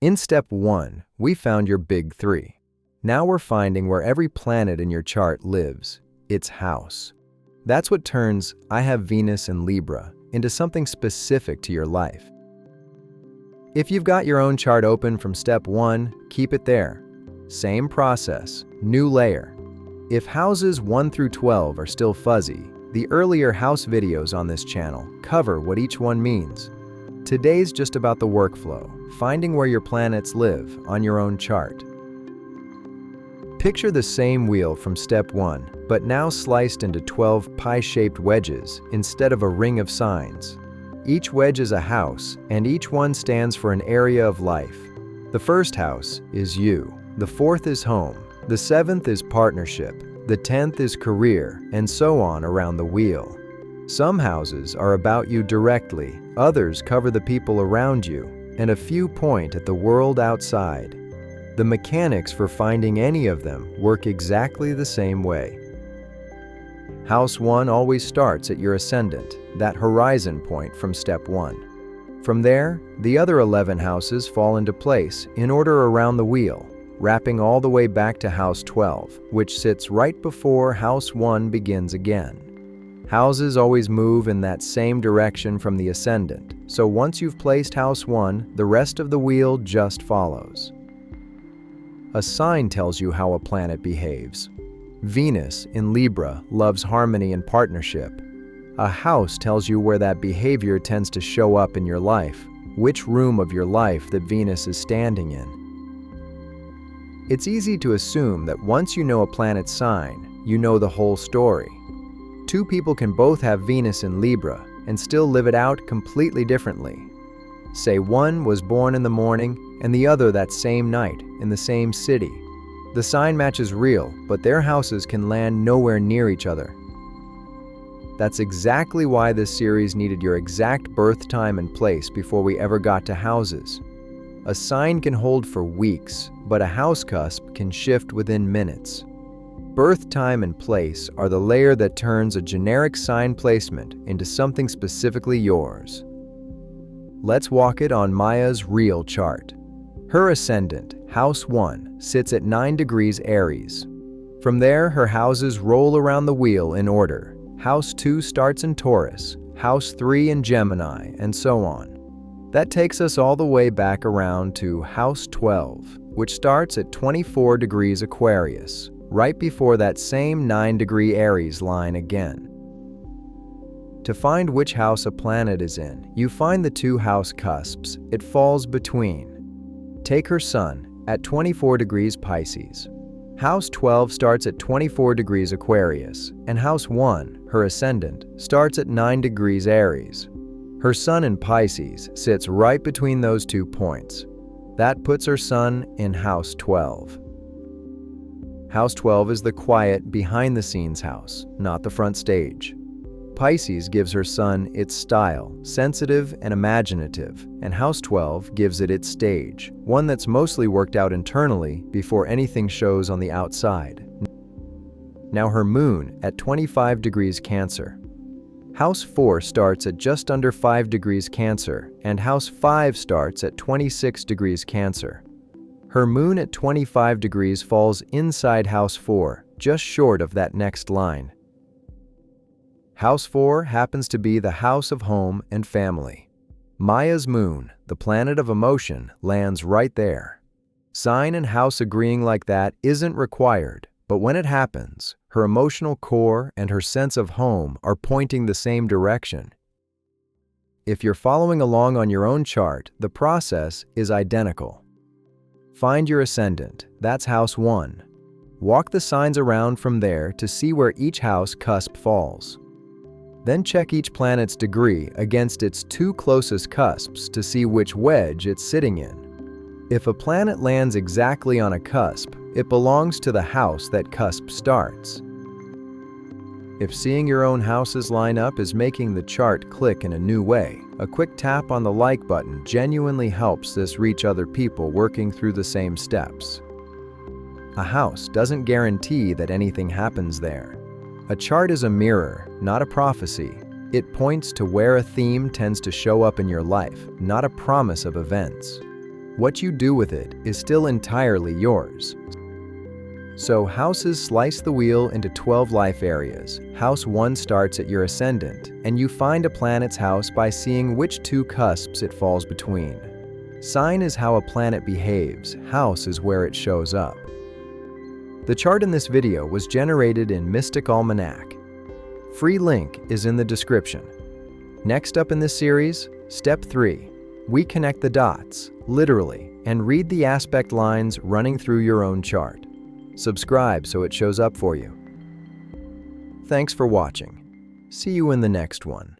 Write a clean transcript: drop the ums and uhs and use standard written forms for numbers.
In step 1, we found your big 3. Now we're finding where every planet in your chart lives, its house. That's what turns "I have Venus in Libra" into something specific to your life. If you've got your own chart open from step 1, keep it there. Same process, new layer. If houses 1 through 12 are still fuzzy, the earlier house videos on this channel cover what each one means. Today's just about the workflow, finding where your planets live on your own chart. Picture the same wheel from step 1, but now sliced into 12 pie-shaped wedges instead of a ring of signs. Each wedge is a house, and each one stands for an area of life. The first house is you. The fourth is home. The seventh is partnership. The 10th is career, and so on around the wheel. Some houses are about you directly, others cover the people around you, and a few point at the world outside. The mechanics for finding any of them work exactly the same way. House 1 always starts at your ascendant, that horizon point from step 1. From there, the other 11 houses fall into place in order around the wheel, wrapping all the way back to house 12, which sits right before house 1 begins again. Houses always move in that same direction from the ascendant, so once you've placed house 1, the rest of the wheel just follows. A sign tells you how a planet behaves. Venus in Libra loves harmony and partnership. A house tells you where that behavior tends to show up in your life, which room of your life that Venus is standing in. It's easy to assume that once you know a planet's sign, you know the whole story. Two people can both have Venus in Libra and still live it out completely differently. Say one was born in the morning and the other that same night in the same city. The sign match is real, but their houses can land nowhere near each other. That's exactly why this series needed your exact birth time and place before we ever got to houses. A sign can hold for weeks, but a house cusp can shift within minutes. Birth time and place are the layer that turns a generic sign placement into something specifically yours. Let's walk it on Maya's real chart. Her ascendant, house 1, sits at 9 degrees Aries. From there, her houses roll around the wheel in order. House 2 starts in Taurus, house 3 in Gemini, and so on. That takes us all the way back around to house 12, which starts at 24 degrees Aquarius, right before that same 9-degree Aries line again. To find which house a planet is in, you find the two house cusps it falls between. Take her sun at 24 degrees Pisces. House 12 starts at 24 degrees Aquarius, and house 1, her ascendant, starts at 9 degrees Aries. Her sun in Pisces sits right between those 2 points. That puts her sun in house 12. House 12 is the quiet, behind-the-scenes house, not the front stage. Pisces gives her sun its style, sensitive and imaginative, and house 12 gives it its stage, one that's mostly worked out internally before anything shows on the outside. Now her moon at 25 degrees Cancer. House 4 starts at just under 5 degrees Cancer, and house 5 starts at 26 degrees Cancer. Her moon at 25 degrees falls inside house 4, just short of that next line. House 4 happens to be the house of home and family. Maya's moon, the planet of emotion, lands right there. Sign and house agreeing like that isn't required, but when it happens, her emotional core and her sense of home are pointing the same direction. If you're following along on your own chart, the process is identical. Find your ascendant, that's house 1. Walk the signs around from there to see where each house cusp falls. Then check each planet's degree against its 2 closest cusps to see which wedge it's sitting in. If a planet lands exactly on a cusp, it belongs to the house that cusp starts. If seeing your own houses line up is making the chart click in a new way, a quick tap on the like button genuinely helps this reach other people working through the same steps. A house doesn't guarantee that anything happens there. A chart is a mirror, not a prophecy. It points to where a theme tends to show up in your life, not a promise of events. What you do with it is still entirely yours. So houses slice the wheel into 12 life areas. House 1 starts at your ascendant, and you find a planet's house by seeing which two cusps it falls between. Sign is how a planet behaves, house is where it shows up. The chart in this video was generated in Mystic Almanac. Free link is in the description. Next up in this series, Step 3. We connect the dots, literally, and read the aspect lines running through your own chart. Subscribe so it shows up for you. Thanks for watching. See you in the next one.